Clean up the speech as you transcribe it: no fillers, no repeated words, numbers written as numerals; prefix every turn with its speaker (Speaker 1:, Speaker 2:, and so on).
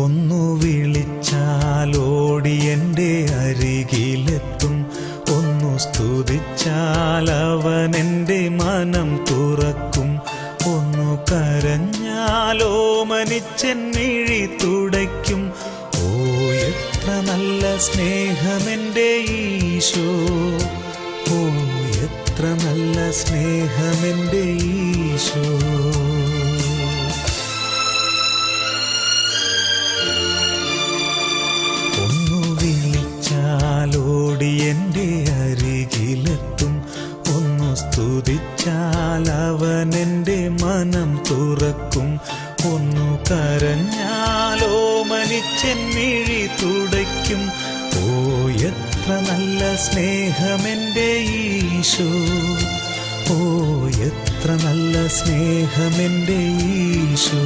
Speaker 1: ഒന്നു വിളിച്ചാലോടി എൻ്റെ അരികിലെത്തും, ഒന്നു സ്തുതിച്ചാൽ അവൻ എൻ്റെ മനം തുറക്കും, ഒന്നു കരഞ്ഞാലോ മനിച്ചെന്നിഴി തുടയ്ക്കും. ഓ എത്ര നല്ല സ്നേഹമെൻ്റെ ഈശോ, ഓ എത്ര നല്ല സ്നേഹമെൻ്റെ ഈശോ. ഒന്നു വിളിച്ചാലോടി എൻ്റെ അരികിലെത്തും, ഒന്നു സ്തുതിച്ചാൽ അവൻ എൻ്റെ മനം തുറക്കും, ഒന്നു കരഞ്ഞാലോ മനിച്ചെന്നിഴി തുടയ്ക്കും. ഓ എത്ര നല്ല സ്നേഹമെൻ്റെ ഈശോ, ഓ എത്ര നല്ല സ്നേഹമെൻ്റെ ഈശോ.